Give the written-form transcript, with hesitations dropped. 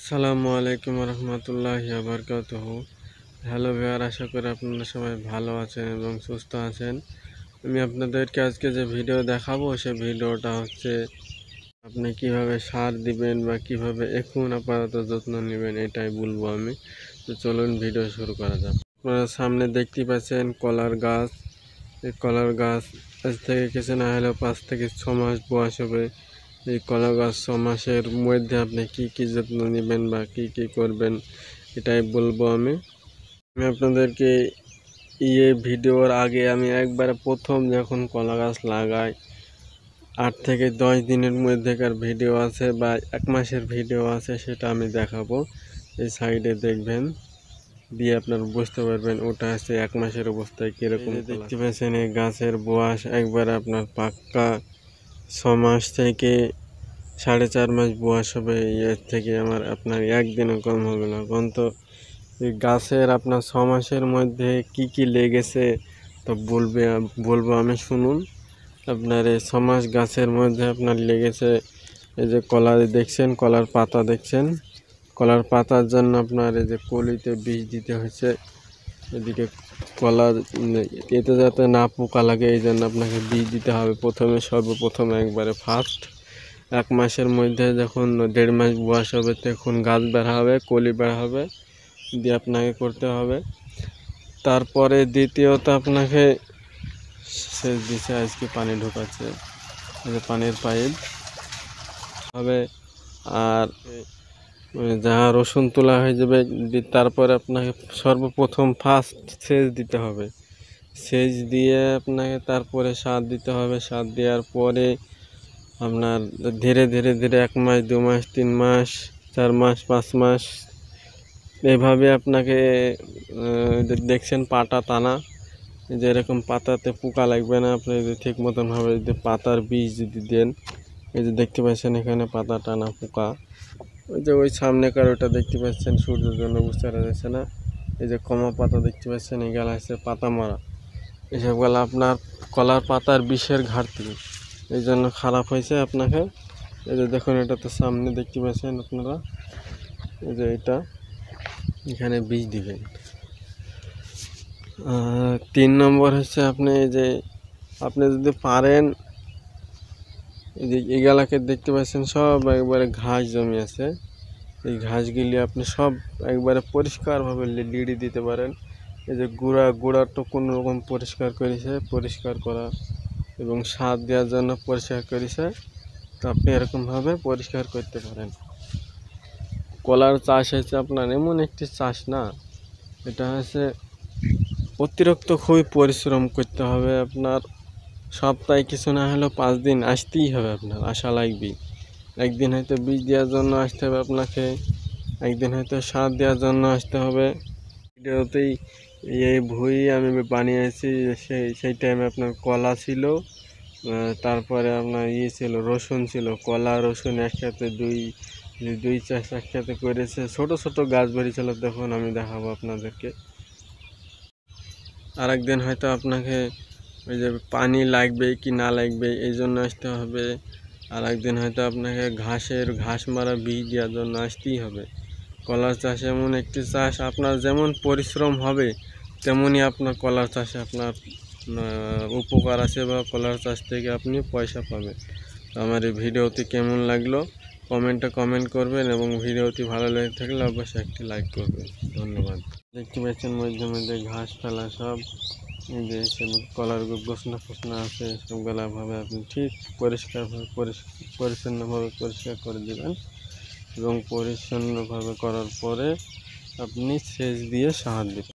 আসসালামু আলাইকুম রহমতুল্লাহি বারকাতুহু। হ্যালো ভিউয়ার, আশা করি আপনারা সবাই ভালো আছেন এবং সুস্থ আছেন। আমি আপনাদেরকে আজকে যে ভিডিও দেখাবো সে ভিডিওটা হচ্ছে আপনি কিভাবে সার দিবেন বা কিভাবে এখন আপাতত যত্ন নেবেন এটাই বলবো আমি। তো চলুন ভিডিও শুরু করা যাক। আপনারা সামনে দেখতে পাচ্ছেন কলার গাছ। এই কলার গাছ আজ থেকে কিছু না হলেও 5 থেকে 6 মাস বয়স হবে। এই কলা গাছ 6 মাসের মধ্যে আপনি কি যত্ন নেবেন বা কি করবেন এটাই বলবো আমি। আপনাদেরকে ভিডিওর আগে আমি একবারে প্রথম যখন কলা গাছ লাগাই 8 থেকে 10 দিনের মধ্যেকার ভিডিও আছে বা 1 মাসের ভিডিও আছে, সেটা আমি দেখাবো। এই সাইডে দেখবেন, দিয়ে আপনার বুঝতে পারবেন ওটা আছে 1 মাসের অবস্থায় কীরকম। দেখতে পাচ্ছেন এই গাছের বয়স একবারে আপনার পাক্কা 6 মাস থেকে 4.5 মাস বয়স হবে। এর থেকে আপনার একদিনও কম হবে না। কারণ তো এই গাছের আপনার 6 মাসের মধ্যে কি লেগেছে তো বলবো আমি, শুনুন। আপনার এই 6 মাস গাছের মধ্যে আপনার লেগেছে এই যে কলা দেখছেন, কলার পাতা দেখছেন। কলার পাতার জন্য আপনার এই যে কলিতে বীজ দিতে হচ্ছে। এদিকে কলার এতে যাতে না পোকা লাগে এই জন্য আপনাকে বীজ দিতে হবে সর্বপ্রথম একবারে ফার্স্ট। 1 মাসের মধ্যে যখন 1.5 মাস বয়স হবে তখন গাছ বের হবে, কলি বের হবে, দিয়ে আপনাকে করতে হবে। তারপরে দ্বিতীয়ত আপনাকে সেচ দিচ্ছে, আজকে পানি ঢোকাচ্ছে, পানির পাইপ হবে। আর যাহা রসুন তোলা হয়ে যাবে তারপরে আপনাকে সর্বপ্রথম ফার্স্ট সেচ দিতে হবে। সেচ দিয়ে আপনাকে তারপরে সার দিতে হবে। সার দেওয়ার পরে আপনার ধীরে 1 মাস 2 মাস 3 মাস 4 মাস 5 মাস এভাবে আপনাকে দেখছেন পাতা টানা, যে এরকম পাতাতে পোকা লাগবে না। আপনি যদি ঠিক মতনভাবে যদি পাতার বীজ যদি দেন, এই যে দেখতে পাচ্ছেন এখানে পাতা টানা পোকা, ওই সামনেকার ওটা দেখতে পাচ্ছেন, সূর্যের জন্য বুঝতে পারা যাচ্ছে না। এই যে কমা পাতা দেখতে পাচ্ছেন, এগুলো হচ্ছে পাতা মারা। এসবগুলো আপনার কলার পাতার বিষের ঘাটতি, এই জন্য খারাপ হয়েছে আপনাকে। এই যে দেখুন, এটা তো সামনে দেখতে পাচ্ছেন আপনারা, এই যে এখানে বীজ দিবেন। 3 নম্বর হচ্ছে আপনি যদি পারেন, এই যে এগুলাকে দেখতে পাচ্ছেন সব একবারে ঘাস জমি আছে, এই ঘাসগুলি আপনি সব একবারে পরিষ্কারভাবে লিড়ি দিতে পারেন। এই যে গুঁড়াটা কোনো রকম পরিষ্কার করা এবং সার দেওয়ার জন্য পরিষ্কার করেছে, তো আপনি এরকমভাবে পরিষ্কার করতে পারেন। কলার চাষ হচ্ছে আপনার এমন একটি চাষ না, এটা হচ্ছে অতিরিক্ত খুবই পরিশ্রম করতে হবে। আপনার সপ্তাহে কিছু না হলেও 5 দিন আসতেই হবে, আপনার আসা লাগবেই। একদিন হয়তো বীজ দেওয়ার জন্য আসতে হবে আপনাকে, একদিন হয়তো সার দেওয়ার জন্য আসতে হবে। ভিডিওতেই এই ভুঁই আমি বানিয়েছি, সেই টাইমে আপনার কলা ছিল, তারপরে আপনার ছিল রসুন ছিল, কলা রসুন একসাথে দুই চাষ একসাথে করেছে। ছোট ছোট গাছ বেরিয়েছিল, তখন আমি দেখাবো আপনাদেরকে। আর একদিন হয়তো আপনাকে ওই যে পানি লাগবে কি না লাগবে এই জন্য আসতে হবে। আর একদিন হয়তো আপনাকে ঘাস মারা বীজ দেওয়ার জন্য আসতেই হবে। কলার চাষ এমন একটি চাষ, আপনার যেমন পরিশ্রম হবে তেমনই আপনার কলার চাষে আপনার উপকার আছে, বা কলার চাষ থেকে আপনি পয়সা পাবেন। তো আমার এই ভিডিওটি কেমন লাগলো কমেন্ট করবেন, এবং ভিডিওটি ভালো লেগে থাকলে অবশ্যই একটি লাইক করবেন। ধন্যবাদ। দেখতে পাচ্ছেন মধ্যে ঘাস ফেলা সব, এই যে কলার গোছনা আছে, সবগুলাভাবে আপনি ঠিক পরিচ্ছন্নভাবে পরিষ্কার করে দেবেন, এবং পরিচ্ছন্নভাবে করার পরে আপনি সেচ দিয়ে সার দেবেন।